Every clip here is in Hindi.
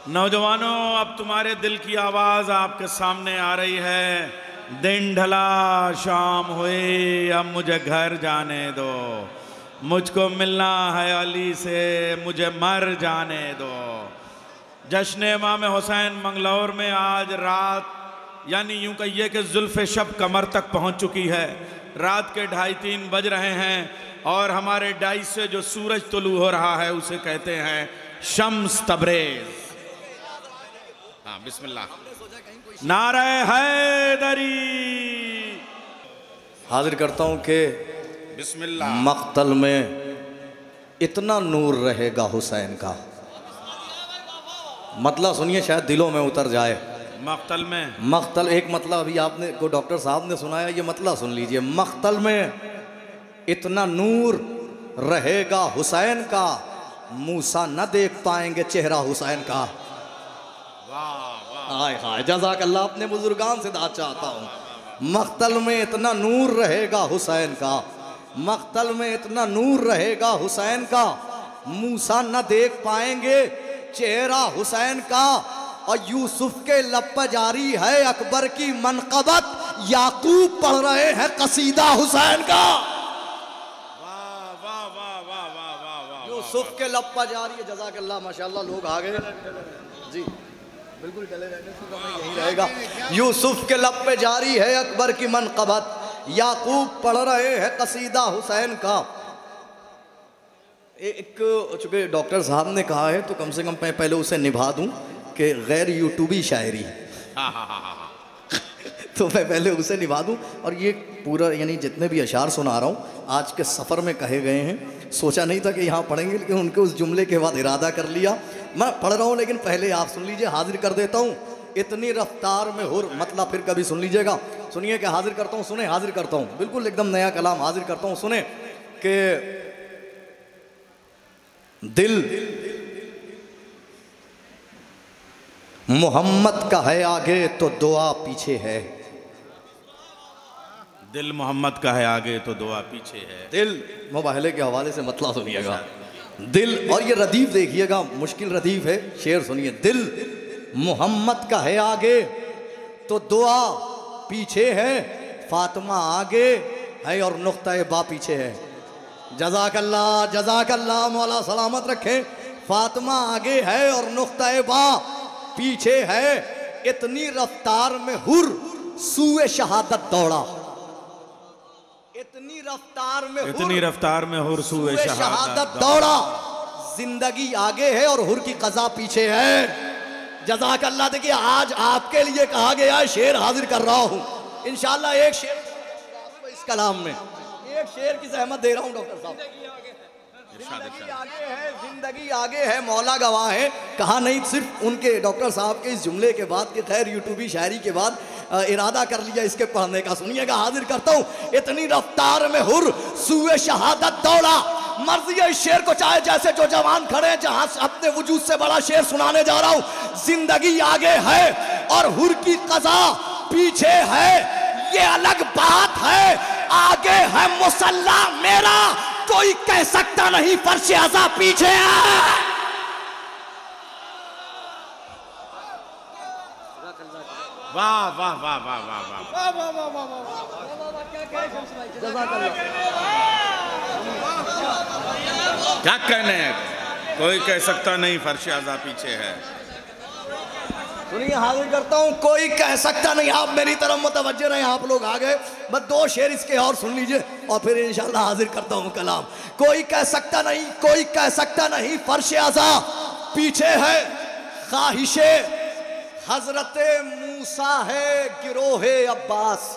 नौजवानों, अब तुम्हारे दिल की आवाज आपके सामने आ रही है। दिन ढला, शाम हुई, अब मुझे घर जाने दो। मुझको मिलना है अली से, मुझे मर जाने दो। जश्न इमाम हुसैन मंगलौर में आज रात, यानी यूं कहिए कि जुल्फ़े शब कमर तक पहुंच चुकी है। रात के 2:30-3 बज रहे हैं और हमारे डाइस से जो सूरज तुलू हो रहा है उसे कहते हैं शम्स तबरेज। हाँ, बिस्मिल्लाह। नारे हैदरी। हाजिर करता हूं कि बिस्मिल्लाह। मक्तल में इतना नूर रहेगा हुसैन का। मतलब सुनिए, शायद दिलों में उतर जाए। मक्तल में, मक्तल एक मतलब अभी आपने को डॉक्टर साहब ने सुनाया, ये मतलब सुन लीजिए। मक्तल में इतना नूर रहेगा हुसैन का, मूसा न देख पाएंगे चेहरा हुसैन का। हाय हाय, जज़ाक अल्लाह। अपने बुजुर्गान से दाद चाहता हूँ। मक्तल में इतना नूर रहेगा हुसैन का, मक्तल में इतना नूर रहेगा हुसैन का, मूसा न देख पाएंगे चेहरा हुसैन का। और यूसुफ के लब पर जारी है अकबर की मनक़बत, याकूब पढ़ रहे हैं कसीदा हुसैन का। यूसुफ के लब पर जारी है। जज़ाकल्लाह, माशाअल्लाह। लोग आ गए जी, बिल्कुल चले रहने से समय यही रहेगा। यूसुफ के लब पे जारी है अकबर की मनक़बत, याकूब पढ़ रहे हैं कसीदा हुसैन का। एक चूँकि डॉक्टर साहब ने कहा है तो कम से कम मैं पहले उसे निभा दूं कि गैर यूट्यूबी शायरी तो मैं पहले उसे निभा दूं। और ये पूरा यानी जितने भी अशार सुना रहा हूँ आज के सफ़र में कहे गए हैं। सोचा नहीं था कि यहाँ पढ़ेंगे, लेकिन उनके उस जुमले के बाद इरादा कर लिया। मैं पढ़ रहा हूँ लेकिन पहले आप सुन लीजिए। हाजिर कर देता हूँ इतनी रफ्तार में हुर, मतलब फिर कभी सुन लीजिएगा। सुनिए कि हाजिर करता हूँ, सुने, हाजिर करता हूँ, बिल्कुल एकदम नया कलाम हाजिर करता हूँ। सुने कि दिल मोहम्मद का है आगे तो दुआ पीछे है। दिल मोहम्मद का है आगे तो दुआ पीछे है। दिल मुबाहले के हवाले से मतलब सुनिएगा। दिल, और ये रदीफ देखिएगा, मुश्किल रदीफ है, शेर सुनिए। दिल मोहम्मद का है आगे तो दुआ पीछे है, फातिमा आगे है और नुक्ता बा पीछे है। जज़ाकल्लाह, जज़ाकल्लाह, मौला सलामत रखे। फातिमा आगे है और नुक्ता बा पीछे है। इतनी रफ्तार में हुर सूए शहादत दौड़ा, इतनी रफ्तार में हुर सूए शहादत दौड़ा। जिंदगी आगे है और हुर की कज़ा पीछे है। जज़ाकल्लाह। देखिए, आज आपके लिए कहा गया शेर हाजिर कर रहा हूँ इंशाअल्लाह। एक शेर इस कलाम में, एक शेर की ज़हमत दे रहा हूँ डॉक्टर साहब। जिंदगी आगे है, जिंदगी आगे है, मौला गवाह है। कहा नहीं, सिर्फ उनके डॉक्टर साहब के इस जुमले के बाद कि खैर यूट्यूबी शायरी के बाद इरादा कर लिया इसके पढ़ने का। सुनिएगा, हाजिर करता हूँ। इतनी रफ्तार में हुर सूए शहादत दौड़ा। मर्जी है इस शेर को चाहे जैसे जो जवान खड़े हैं, जहां अपने वजूद से बड़ा शेर सुनाने जा रहा हूँ। जिंदगी आगे है और हुर की कज़ा पीछे है, ये अलग बात है। आगे है मुसल्ला मेरा, कोई कह सकता नहीं फर्श अज़ा पीछे है। वाह वाह वाह वाह वाह वाह वाह वाह वाह क्या कहने, कोई कह सकता नहीं फर्श अज़ा पीछे है। सुनिए, हाजिर करता हूँ। कोई कह सकता नहीं। आप मेरी तरफ मुतवज्जे रहे, आप लोग आ गए। बस 2 शेर इसके और सुन लीजिए और फिर इंशाल्लाह हाजिर करता हूँ कलाम। कोई कह सकता नहीं, कोई कह सकता नहीं फर्श अज़ा पीछे है। ख्वाहिशे हजरते मूसा है गिरोहे अब्बास।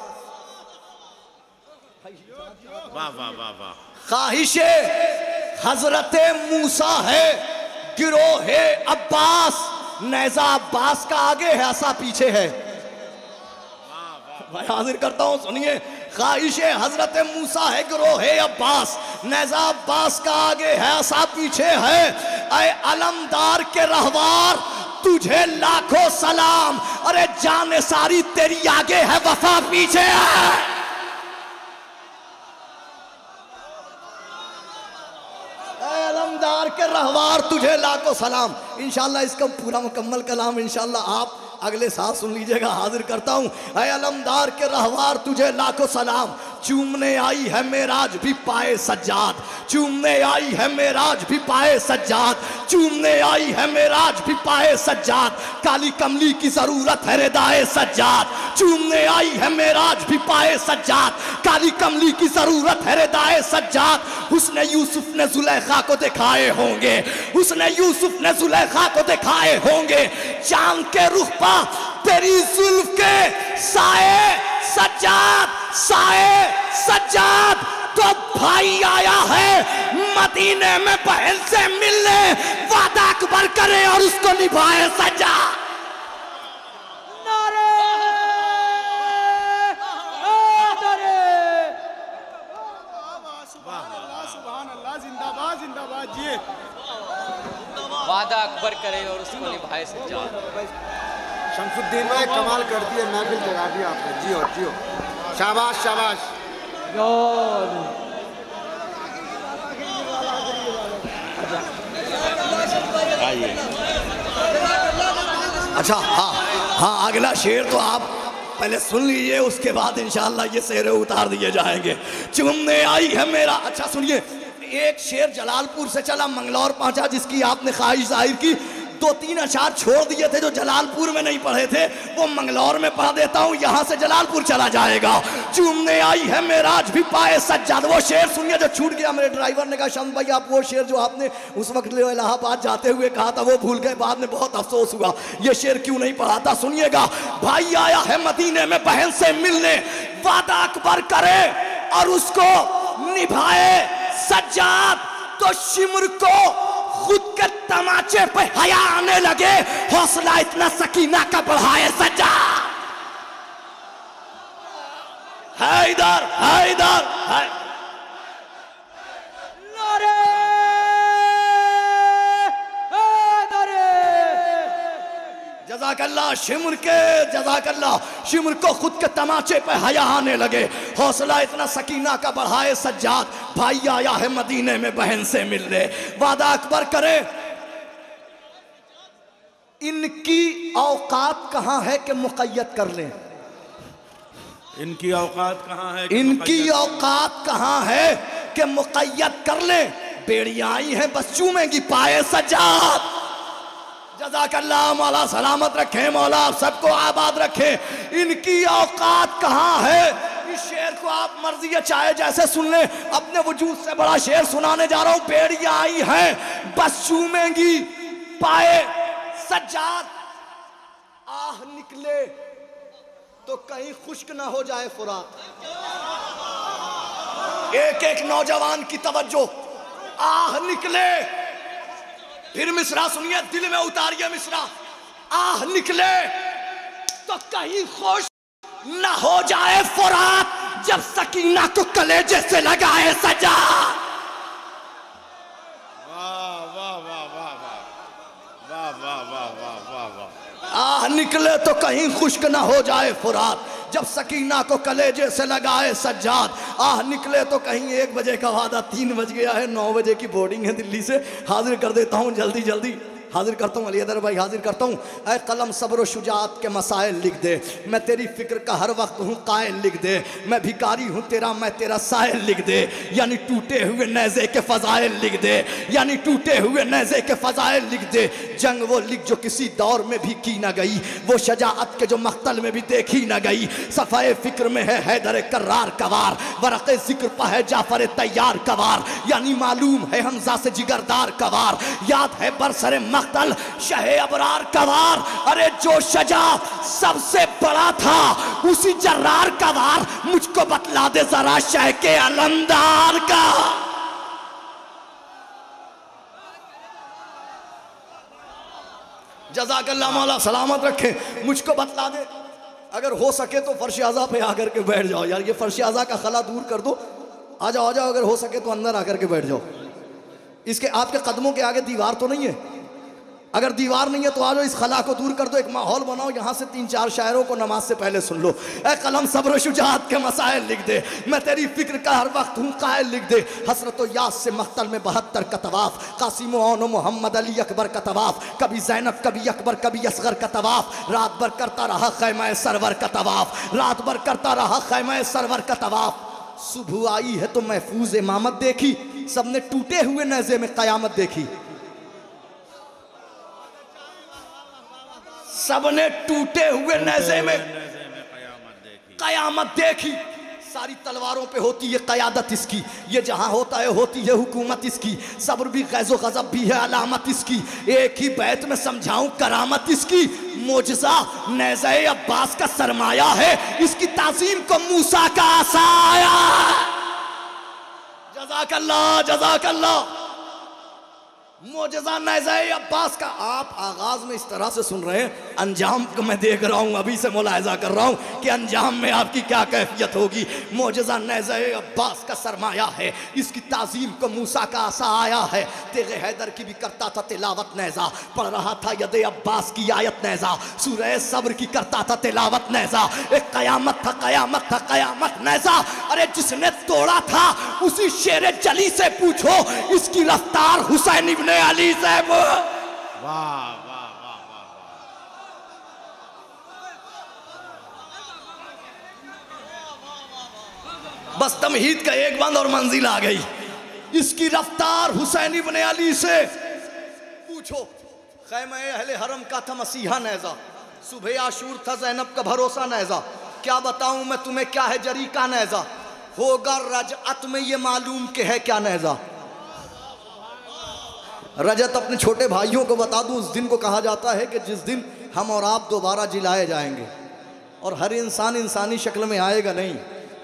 वाह वाह वाह वाह। ख्वाहिशे हजरते मूसा है गिरोहे अब्बास। नेज़ा अब्बास का आगे है, असा पीछे है। मैं हाजिर करता हूँ, सुनिए। ख्वाहिशे हजरत मूसा है गिरोहे अब्बास, नेज़ा अब्बास का आगे है, असा पीछे है। ऐ अलमदार के रहवार तुझे लाखों सलाम, अरे जाने सारी तेरी आगे है, वफा पीछे है। अलमदार के रहवार तुझे लाखों सलाम। इंशाल्लाह इसका पूरा मुकम्मल कलाम इंशाल्लाह आप अगले साल सुन लीजिएगा। हाजिर करता हूँ। ऐ अलमदार के रहवार तुझे लाखों सलाम, चूमने आई है मेराज भी पाए सज्जाद, चूमने आई है मेराज भी पाए सज्जाद, चूमने आई है मेराज भी पाए सज्जाद, काली कमली की जरूरत है रिदाए सज्जाद, चूमने आई है मेराज भी पाए सज्जाद, काली कमली की जरूरत है रिदाए सज्जाद। उसने यूसुफ ने जुलेखा को दिखाए होंगे, उसने यूसुफ ने जुलेखा को दिखाए होंगे, चांद के रुख पर तेरी जुल्फ के साए सज्जाद, साए सज्जाद। तो भाई आया है मदीने में बहन से मिलने, वादा अकबर करे और उसको निभाए सज्जाद। नारे सुभान अल्लाह, जिंदाबाद जिंदाबाद जी। वादा अकबर करे और उसको निभाए सज्जाद। शमसुद्दीन भाई कमाल कर दिए, महफिल जगा दिया आपने। जियो जियो, शाबाश शाबाश। अच्छा हाँ हाँ, अगला शेर तो आप पहले सुन लीजिए, उसके बाद इंशाअल्लाह ये शेर उतार दिए जाएंगे। चुमने आई है मेरा। अच्छा सुनिए, एक शेर जलालपुर से चला मंगलौर पहुंचा, जिसकी आपने ख्वाहिश जाहिर की। दो तीन अशार छोड़ दिए थे जो जलालपुर में नहीं पढ़े थे, वो मंगलौर में पढ़ा देता हूँ, यहाँ से जलालपुर चला जाएगा। चूमने आई है मेराज भी पाए सज्जाद। वो शेर सुनिए जो छूट गया। मेरे ड्राइवर ने कहा शम्स भाई आप वो शेर जो आपने उस वक्त इलाहाबाद जाते हुए कहा था वो भूल गए, बाद में बहुत अफसोस हुआ, ये शेर क्यों नहीं पढ़ा था। सुनिएगा, भाई आया है मदीने में बहन से मिलने, वादा अकबर करे और उसको निभाए सज्जाद। तो शिमर को खुद के तमाचे पे हया आने लगे, हौसला इतना सकीना का बढ़ाए सज्जाद। है इधर, है इधर, है। जज़ाकल्लाह शिमर के, जज़ाकल्लाह शिमर को खुद के तमाचे पे हया आने लगे, हौसला इतना सकीना का बढ़ाए सज्जाद। भाई आया है मदीने में बहन से मिलने, वादा अकबर करे। इनकी औकात कहाँ है कि मुक़य्यद कर लें, इनकी औकात कहाँ है, इनकी औकात कहाँ है कि मुक़य्यद कर लें। बेड़ियां आई हैं बस चूमेंगी पाए सज्जाद। जज़ाकल्लाह, मौला सलामत रखे, मौला आप सबको आबाद रखे। इनकी औकात कहाँ है। इस शेर को आप मर्जी चाहे जैसे सुन ले, अपने वजूद से बड़ा शेर सुनाने जा रहा हूं। बेड़ियां आई हैं बस चूमेंगी पाए सज्जाद, आह निकले तो कहीं खुश्क ना हो जाए फुरात। एक एक नौजवान की तवज्जो, आह निकले। फिर मिसरा सुनिए, दिल में उतारिए मिसरा, आह निकले तो कहीं खुश न हो जाए फुरात, जब सकीना को कलेजे से लगाए सज्जाद। वाह वाह वाह वाह वाह वाह वाह वाह वाह वाह। आह निकले तो कहीं खुश्क न हो जाए फुरात, जब सकीना को कलेजे से लगाए सज्जाद। आह निकले तो कहीं 1 बजे का वादा 3 बज गया है, 9 बजे की बोर्डिंग है दिल्ली से। हाजिर कर देता हूँ जल्दी जल्दी, हाजिर करता हूँ अली अदर भाई, हाजिर करता हूँ। ऐ कलम सब्र शुजात के मसाइल लिख दे, मैं तेरी फिक्र का हर वक्त हूँ कायल लिख दे। मैं भिकारी हूँ तेरा, मैं तेरा साहिल लिख दे। यानी टूटे हुए नेज़े के फ़ज़ाइल लिख दे, यानी टूटे हुए नेज़े के फ़ज़ाइल लिख दे। जंग वो लिख जो किसी दौर में भी की न गई, वो शजाअत के जो मख्तल में भी देखी न गई। सफ़ाए फ़िक्र में है हैदर कर्रार कवार, वरक़े ज़िक्र पर है जाफ़र तैयार कवार। यानी मालूम है हमज़ा से जिगरदार कवार, याद है बरसरे मख्तल शहे अबरार कवार। अरे जो शजा सबसे बड़ा था उसी जर्रार कवार, मुझको बतला दे जरा शह के अलमदार का। जज़ाकल्लाह, मौला सलामत रखे, मुझको बतला दे। अगर हो सके तो फर्श आज़ा पे आकर के बैठ जाओ यार, ये फर्श आज़ा का खला दूर कर दो। आ जाओ आ जाओ, अगर हो सके तो अंदर आकर के बैठ जाओ। इसके आपके कदमों के आगे दीवार तो नहीं है, अगर दीवार नहीं है तो आ जाओ, इस खला को दूर कर दो, एक माहौल बनाओ, यहाँ से 3-4 शायरों को नमाज से पहले सुन लो। ए कलम सब्र शुजाअत के मसाइल लिख दे, मैं तेरी फिक्र का हर वक्त हूँ कायल लिख दे। हसरत व यास से मख्तल में 72 का तवाफ, कासिम औन मोहम्मद अली अकबर का तवाफ, कभी जैनब कभी अकबर कभी असगर का तवाफ, रात भर करता रहा खैमा सरवर का तवाफ, रात भर करता रहा खैमा सरवर का तवाफ। सुबह आई है तो महफूज इमामत देखी, सबने टूटे हुए नेज़े में कयामत देखी, सबने टूटे हुए नेज़े में कयामत देखी। सारी तलवारों पे होती है कयादत इसकी, ये जहां होता है होती है हुकूमत इसकी, सब्र भी गैज़ो गज़ब भी है अलामत इसकी, एक ही बैत में समझाऊं करामत इसकी। मोजज़ा नेज़े अब्बास का सरमाया है, इसकी ताज़ीम को मूसा का आसाया। जज़ाकल्लाह जज़ाकल्लाह। मोजज़ा नेज़े अब्बास का आप आगाज में इस तरह से सुन रहे हैं, अंजाम को मैं देख रहा हूँ, अभी से मुलाहिज़ा कर रहा हूँ कि अंजाम में आपकी क्या कैफियत होगी। मोजज़ा नेज़े अब्बास का सरमाया है, इसकी ताज़ीम को मूसा का आसा आया है। तेगे हैदर की भी करता था तिलावत नेज़ा, पढ़ रहा था यदे अब्बास की आयत नेज़ा, सूरह सब्र की करता था तिलावत नेज़ा। एक कयामत था कयामत था कयामत नेज़ा, अरे जिसने तोड़ा था उसी शेर जली से पूछो, इसकी रफ्तार हुसैन इब्न अली से। वाह वाह वाह वाह। बस तमहीद का एक बंद और मंजिल आ गई, इसकी रफ्तार हुसैन इब्न अली से पूछो। खैमा अहले हरम का था मसीहा नेज़ा, सुबह आशूर था जैनब का भरोसा नेज़ा, क्या बताऊं मैं तुम्हें क्या है जरी का नेज़ा, होगा रजअत में ये मालूम के है क्या नेज़ा। रजत अपने छोटे भाइयों को बता दूं, उस दिन को कहा जाता है कि जिस दिन हम और आप दोबारा जिलाए जाएंगे, और हर इंसान इंसानी शक्ल में आएगा नहीं,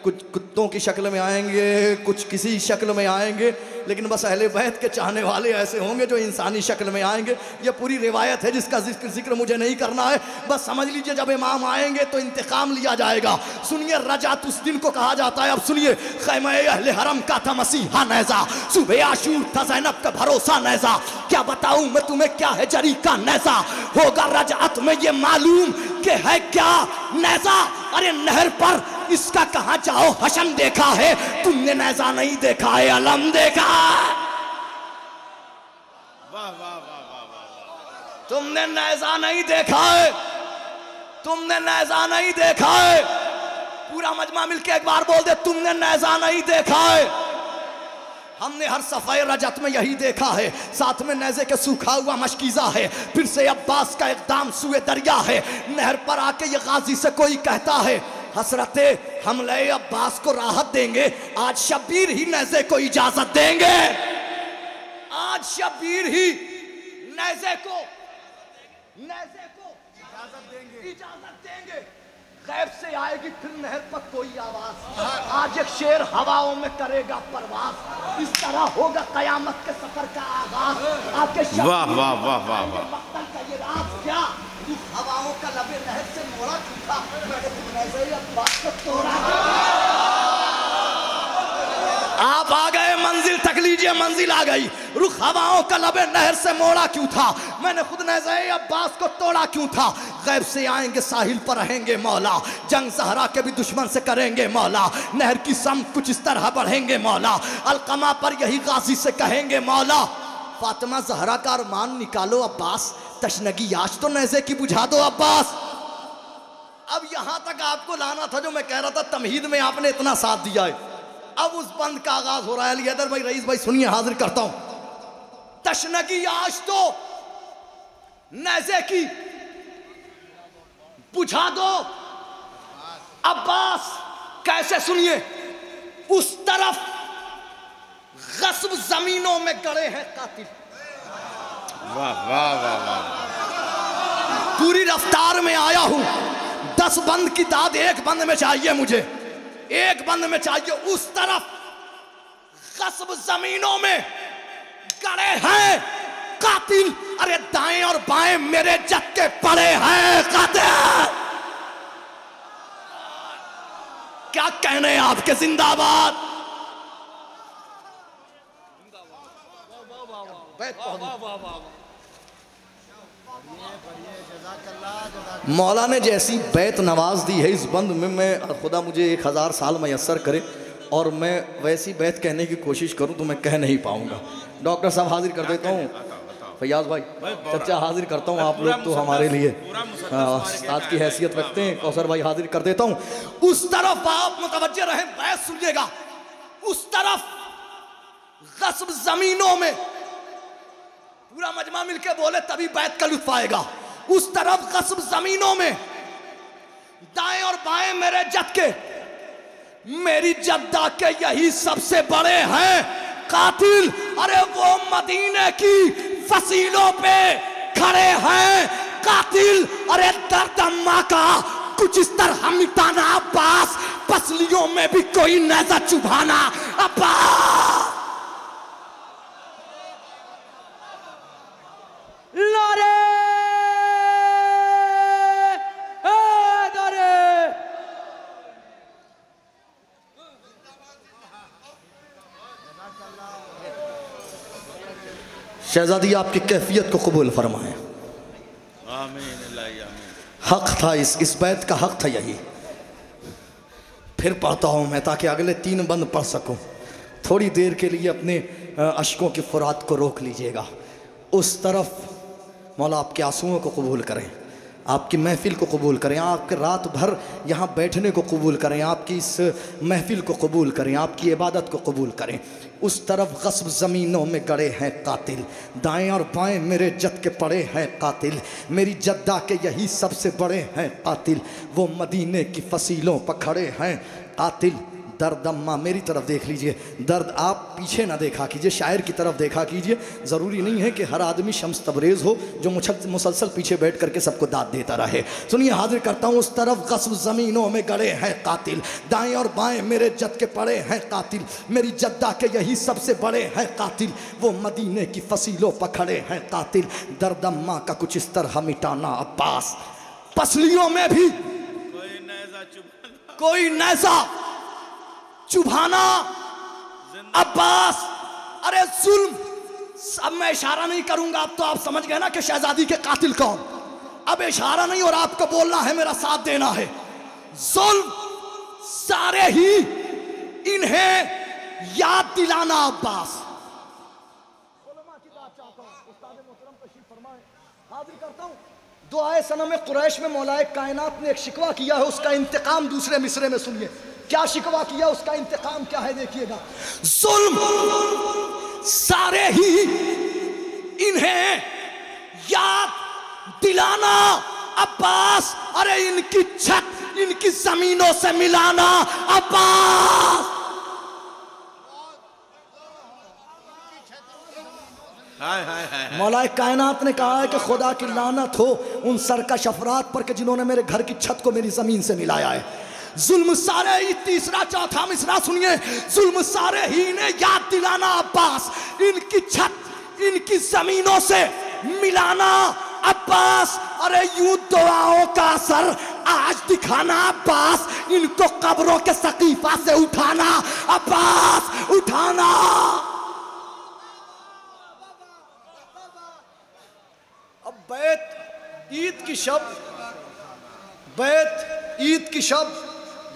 कुछ कुत्तों की शक्ल में आएंगे, कुछ किसी शक्ल में आएंगे, लेकिन बस अहले बैत के चाहने वाले ऐसे होंगे जो इंसानी शक्ल में आएंगे। यह पूरी रिवायत है जिसका जिक्र मुझे नहीं करना है, बस समझ लीजिए जब इमाम आएंगे तो इंतकाम लिया जाएगा। सुनिए रजात उस दिन को कहा जाता है। अब सुनिए, खैमा अहले हरम का था मसीहा नेज़ा, सुबह आशूर था ज़ैनब का भरोसा नेज़ा, क्या बताऊं मैं तुम्हें क्या है जरी का नेज़ा, होगा रजात में ये मालूम के है क्या नेज़ा। अरे नहर पर इसका कहां जाओ हशम देखा है, तुमने नेज़ा नहीं देखा है अलम देखा है। वाह वाह वाह वाह। तुमने नेज़ा नहीं देखा है, तुमने नेज़ा नहीं देखा है। पूरा मजमा मिलके एक बार बोल दे, तुमने नेज़ा नहीं देखा है। हमने हर सफ़ाए रजत में यही देखा है, साथ में नेज़े के सूखा हुआ मशकीज़ा है, फिर से अब्बास का इक़दाम सुए दरिया है। नहर पर आके ये गाजी से कोई कहता है, हसरते हमले अब्बास को राहत देंगे, आज शब्बीर ही नेज़े को इजाजत देंगे, आज शब्बीर ही नेज़े को इजाजत देंगे। गैब से आएगी फिर नहर पर कोई आवाज, आज एक शेर हवाओं में करेगा परवाज, इस तरह होगा कयामत के सफर का आगाज। आपके वाह वाह वाह वाह वाह। मक्तल का ये राज क्या, इस हवाओं का लबे नहर से मोड़ा छूटा, मैंने अब्बास को तोड़ा। आप आ गए मंजिल तक, लीजिए मंजिल आ गई। रुख हवाओं का लबे नहर से मोड़ा क्यों था, मैंने खुद नेज़े अब्बास को तोड़ा क्यों था। गैब से आएंगे साहिल पर रहेंगे मौला, जंग सहरा के भी दुश्मन से करेंगे मौला, नहर की समत कुछ इस तरह बढ़ेंगे मौला, अलकमा पर यही गाजी से कहेंगे मौला। फातिमा जहरा का अरमान निकालो अब्बास, तशनगी याश तो नेज़े की बुझा दो अब्बास। अब यहां तक आपको लाना था जो मैं कह रहा था, तमहीद में आपने इतना साथ दिया है। अब उस बंद का आगाज हो रहा है। अली हैदर भाई, रईस भाई सुनिए, हाजिर करता हूं। तशनगी याश तो नेज़े की बुझा दो अब्बास। कैसे, सुनिए, उस तरफ गस्ब जमीनों में गड़े हैं कातिल। वाह वाह वाह वाह। पूरी रफ्तार में आया हूं, 10 बंद की दाद एक बंद में चाहिए मुझे, एक बंद में चाहिए। उस तरफ गस्ब जमीनों में गड़े हैं कातिल, अरे दाएं और बाएं मेरे जग के पड़े हैं कातिल। क्या कहने आपके, जिंदाबाद। मौला ने जैसी बैत नवाज दी है इस बंद में, मैं खुदा मुझे 1000 साल मैसर करे और मैं वैसी बैत कहने की कोशिश करूं तो मैं कह नहीं पाऊंगा। डॉक्टर साहब हाजिर कर देता हूँ, फैयाज भाई चचा हाजिर करता हूँ, आप लोग तो हमारे लिए आज की हैसियत रखते हैं। कौसर भाई हाजिर कर देता हूँ। उस तरफ आप मुतवज्जे रहे, बैत सुनिएगा। उस तरफ गस्ब जमीनों में, पूरा मजमा मिलके बोले तभी बैत का लुत्फ आएगा। उस तरफ गस्ब जमीनों में, दाएं और बाएं मेरे जद के, मेरी जद्दा के यही सबसे बड़े हैं कातिल। अरे वो मदीने की फसीलों पे खड़े हैं कातिल। अरे दर्द अम्मा का कुछ इस तरह मिटाना अब्बास, पसलियों में भी कोई नेज़ा चुभाना अब्बास। नारे शहजादी आपकी कैफियत को कबूल फरमाएं। हक था इस बैत का हक था यही। फिर पढ़ता हूँ मैं ताकि अगले 3 बंद पढ़ सकूँ। थोड़ी देर के लिए अपने अश्कों की फुरात को रोक लीजिएगा। उस तरफ मौला आपके आंसुओं को कबूल करें, आपकी महफिल को कबूल करें, आपके रात भर यहाँ बैठने को कबूल करें, आपकी इस महफिल को कबूल करें, आपकी इबादत को कबूल करें। उस तरफ गस्ब ज़मीनों में गड़े हैं कातिल, दाएं और बाएं मेरे जद के पड़े हैं कातिल। मेरी जद्दा के यही सबसे बड़े हैं कातिल। वो मदीने की फसीलों पर खड़े हैं कातिल। दर्द अम्मा मेरी तरफ देख लीजिए, दर्द आप पीछे ना देखा कीजिए, शायर की तरफ देखा कीजिए। ज़रूरी नहीं है कि हर आदमी शम्स तबरेज़ हो जो मुसलसल पीछे बैठ करके सबको दाद देता रहे। सुनिए, हाजिर करता हूँ। उस तरफ गस्ब ज़मीनों में गड़े हैं कातिल, दाएं और बाएं मेरे जद के पड़े हैं कातिल। मेरी जद्दा के यही सबसे बड़े हैं कातिल। वो मदीने की फसीलों पर खड़े हैं कातिल। दर्द अम्मा का कुछ इस तरह मिटाना अब्बास, पसलियों में भी कोई नेज़ा चुभाना अब्बास। अरे जुल्म, अब मैं इशारा नहीं करूंगा, अब तो आप समझ गए ना कि शहजादी के कातिल कौन। अब इशारा नहीं और आपको बोलना है, मेरा साथ देना है। जुल्म सारे ही इन्हें याद दिलाना अब्बास। हाजिर करता हूं दुआए सनम कुरैश में मौलाए कायनात ने एक शिकवा किया है, उसका इंतकाम दूसरे मिसरे में सुनिए। क्या शिकवा किया, उसका इंतकाम क्या है देखिएगा। जुल्म सारे ही इन्हें याद दिलाना अब्बास। अरे इनकी छत इनकी जमीनों से मिलाना अब्बास। मौलाए कायनात ने कहा है कि खुदा की लानत हो उन सरकश अफराद पर कि जिन्होंने मेरे घर की छत को मेरी जमीन से मिलाया है। जुल्म सारे ही, तीसरा चौथा मिसरा सुनिए। जुल्म सारे ही ने याद दिलाना अब्बास, इनकी छत इनकी जमीनों से मिलाना अब्बास। अरे यूं दुआओं का असर आज दिखाना अब्बास, इनको कब्रों के सकीफा से उठाना अब्बास, उठाना। अब बैत ईद की शब, बैत ईद की शब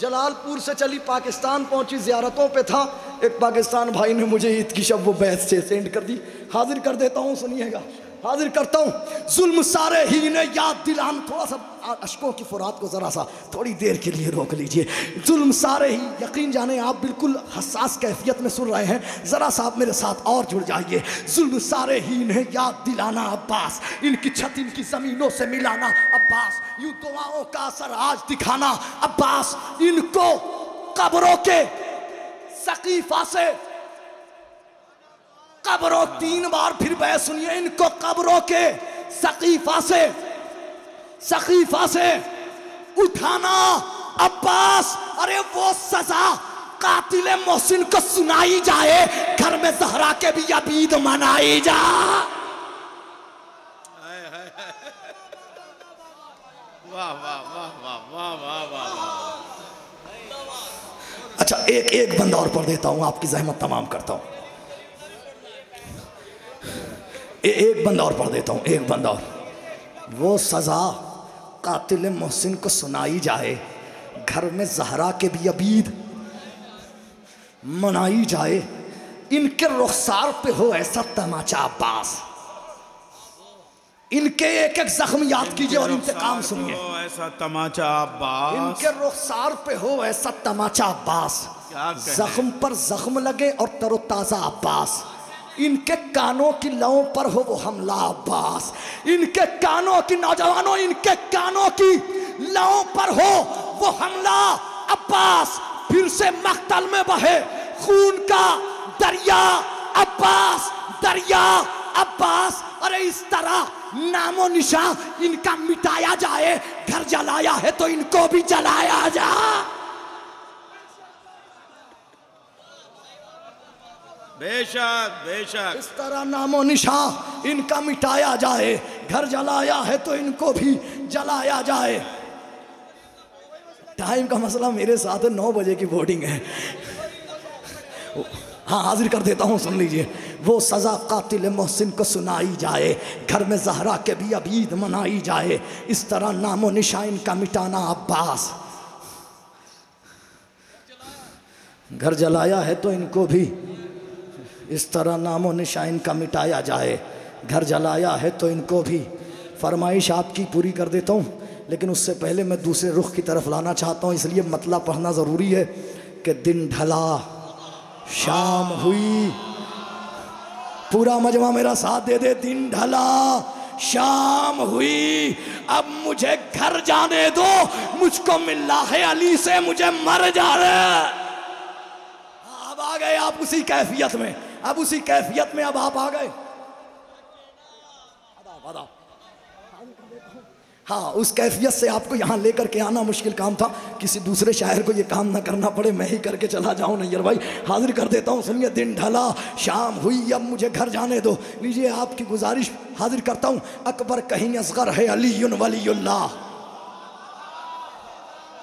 जलालपुर से चली, पाकिस्तान पहुंची, ज़ियारतों पे था। एक पाकिस्तान भाई ने मुझे ईद की शब वो बैत से सेंड कर दी। हाजिर कर देता हूँ, सुनिएगा। हाजिर करता हूँ। जुल्म सारे ही ने याद दिलाना, थोड़ा सा अश्कों की फुरात को ज़रा सा थोड़ी देर के लिए रोक लीजिए। जुल्म सारे ही, यकीन जाने आप बिल्कुल हसास कैफियत में सुन रहे हैं, ज़रा सा आप मेरे साथ और जुड़ जाइए। जुल्म सारे ही ने याद दिलाना अब्बास, इनकी छत इनकी ज़मीनों से मिलाना अब्बास। यूं दुआओं का असर आज दिखाना अब्बास, इनको कब्रों के सकीफा से, कब्रों 3 बार फिर बहस सुनिए, इनको कब्रों के सकीफा से उठाना अब्बास। अरे वो सजा कातिले मोहसिन को सुनाई जाए, घर में ज़हरा के भी अबीद मनाई जा। वाह वाह वाह वाह वाह वाह वाह। अच्छा, एक बंदा और पढ़ देता हूं, आपकी जहमत तमाम करता हूं। एक बंदा और पढ़ देता हूं, एक बंदा और। वो सजा कातिल मोहसिन को सुनाई जाए, घर में जहरा के भी अबीद मनाई जाए, इनके रुखसार पे हो ऐसा तमाचा अब्बास, इनके एक एक जख्म याद कीजिए और इंतकाम सुनिए। ऐसा तमाचा अब्बास, इनके रुखसार पे हो ऐसा तमाचा अब्बास, जख्म पर जख्म लगे और तरोताजा अब्बास, इनके कानों की लौं पर हो वो हमला अब्बास, इनके कानों की नौजवानों, इनके कानों की लौं पर हो वो हमला अब्बास, फिर से मक्तल में बहे खून का दरिया अब्बास, दरिया अब्बास। अरे इस तरह नामो निशा इनका मिटाया जाए, घर जलाया है तो इनको भी जलाया जाए। बेशक बेशक, इस तरह नामो निशा इनका मिटाया जाए, घर जलाया है तो इनको भी जलाया जाए। टाइम का मसला मेरे साथ है, 9 बजे की बोर्डिंग है। हाँ हाजिर कर देता हूँ, सुन लीजिए। वो सजा कातिल मोहसिन को सुनाई जाए, घर में जहरा के भी अबीद मनाई जाए, इस तरह नामो निशा इनका मिटाना अब्बास। घर जलाया है तो इनको भी, इस तरह नामो निशा इनका मिटाया जाए, घर जलाया है तो इनको भी। फरमाइश आपकी पूरी कर देता हूँ, लेकिन उससे पहले मैं दूसरे रुख की तरफ लाना चाहता हूँ, इसलिए मतलब पढ़ना ज़रूरी है कि दिन ढला शाम हुई। पूरा मजमा मेरा साथ दे दे। दिन ढला शाम हुई, अब मुझे घर जाने दो, मुझको मिलना है अली से, मुझे मर जाने। अब आ गए आप उसी कैफियत में, अब उसी कैफियत में अब आप आ गए। हाँ, उस कैफियत से आपको यहाँ लेकर के आना मुश्किल काम था, किसी दूसरे शायर को ये काम ना करना पड़े, मैं ही करके चला जाऊँ। नैयर भाई हाजिर कर देता हूँ, सुनिए। दिन ढला शाम हुई, अब मुझे घर जाने दो। लीजिए आपकी गुजारिश हाजिर करता हूँ। अकबर कहीं असगर है अलीयुन वलीयुल्लाह,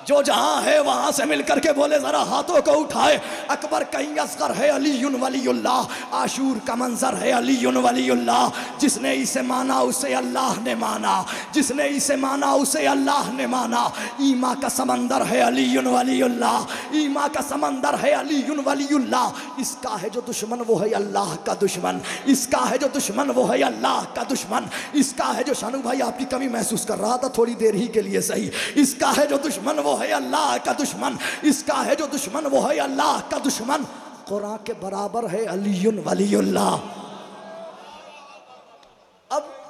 जो जहां है वहां से मिलकर के बोले जरा हाथों को उठाए। अकबर कहीं असगर है अलीयुन वलीयुल्लाह, आशूर का मंजर है अलीयुन वलीयुल्लाह। जिसने इसे माना उसे अल्लाह ने माना, जिसने इसे माना उसे अल्लाह ने माना। ईमा का समंदर है अलीयुन वलीयुल्लाह, ईमा का समंदर है अलीयुन वलीयुल्लाह। इसका है जो दुश्मन वो है अल्लाह का दुश्मन, इसका है जो दुश्मन वो है अल्लाह का दुश्मन। इसका है जो, शानू भाई आपकी कमी महसूस कर रहा था थोड़ी देर ही के लिए सही। इसका है जो दुश्मन वो है अल्लाह का दुश्मन, इसका है जो दुश्मन वो है अल्लाह का दुश्मन। कुरान के बराबर है अलीयुन वलीयुल्लाह।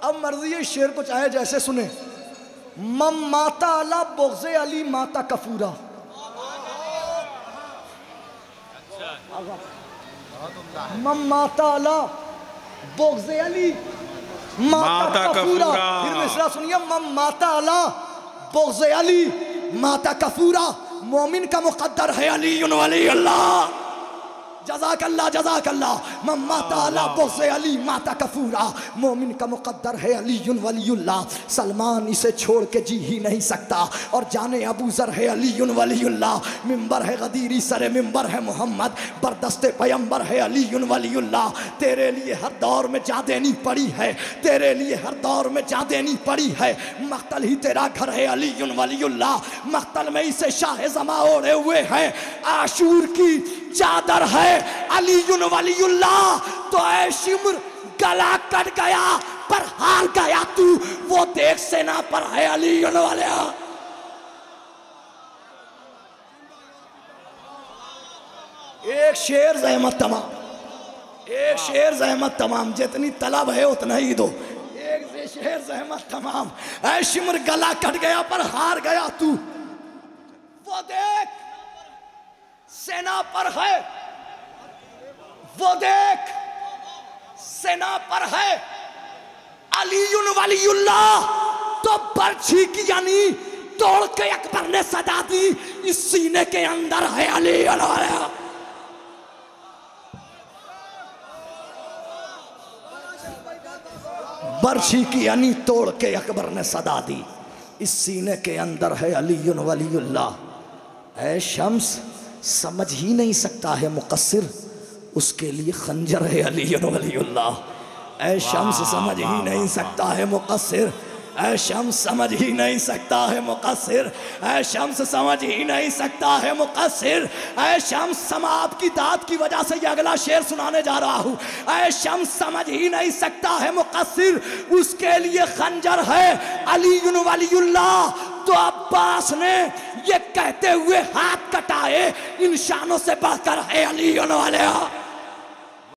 अब मर्जी है, शेर को चाहे जैसे सुने। मम माता अला बोग़्ज़े अली माता कफूरा, मम माता अला बोग़्ज़े अली माता कफूरा। फिर मिसरा सुनिए। मम माता अला बोग़्ज़े अली माता कफूरा, मोमिन का मुक़द्दर है अलीयुन वलीयुल्लाह। जज़ाकल्लाह जज़ाकल्लाह। मम्मा ताला बोसे अली माता कफूरा, मोमिन का मुक़द्दर है अलीयुन वलीयुल्लाह। सलमान इसे छोड़ के जी ही नहीं सकता, और जाने अबू ज़र है अलीयुन वलीयुल्लाह। मिंबर है गदीरी सरे मिंबर है मोहम्मद, बरदस्ते पैगंबर है अलीयुन वलीयुल्लाह। तेरे लिए हर दौर में जा देनी पड़ी है, तेरे लिए हर दौर में जा देनी पड़ी है। मख्तल ही तेरा घर है अलीयुन वलीयुल्लाह, मख्तल में इसे शाह ज़मा ओढ़े हुए हैं। आशूर की चादर है अलीयुन वलीयुल्लाह। तो ऐ शिम्र गला कट गया पर हार गया तू, वो देख सेना पर है अलीयुन वलीयुल्लाह। एक शेर ज़हमत तमाम, एक शेर ज़हमत तमाम, जितनी तलब है उतना ही दो। एक शेर ज़हमत तमाम। ऐ शिम्र गला कट गया पर हार गया तू, वो देख सेना पर है, वो देख सेना पर है अलीयुन वलीयुल्लाह। तो बर्छी की यानी तोड़ के अकबर ने सजा दी, इस सीने के अंदर है अलीयुन वलीयुल्लाह। बर्छी की यानी तोड़ के अकबर ने सदा दी, इस सीने के अंदर है अलीयुन वलीयुल्लाह। ऐ शम्स समझ ही नहीं सकता है मुक़स्सिर, उसके लिए खंजर है अलीयुन वलीयुल्लाह। ऐ शम्स समझ ही नहीं सकता है मुक़स्सिर, ऐ शम्स समझ ही नहीं सकता है मुक़स्सिर, ऐ शम्स समझ ही नहीं सकता है मुक़स्सिर, ऐ शम्स समा आपकी दात की वजह से ये अगला शेर सुनाने जा रहा हूँ। ऐ शम्स समझ ही नहीं सकता है मुक़स्सिर, उसके लिए खंजर है अलीयुन वलीयुल्लाह। तो अब्बास ने ये कहते हुए हाथ कटाए, इन शानों से बढ़कर है अलीयुन वलीयुल्लाह।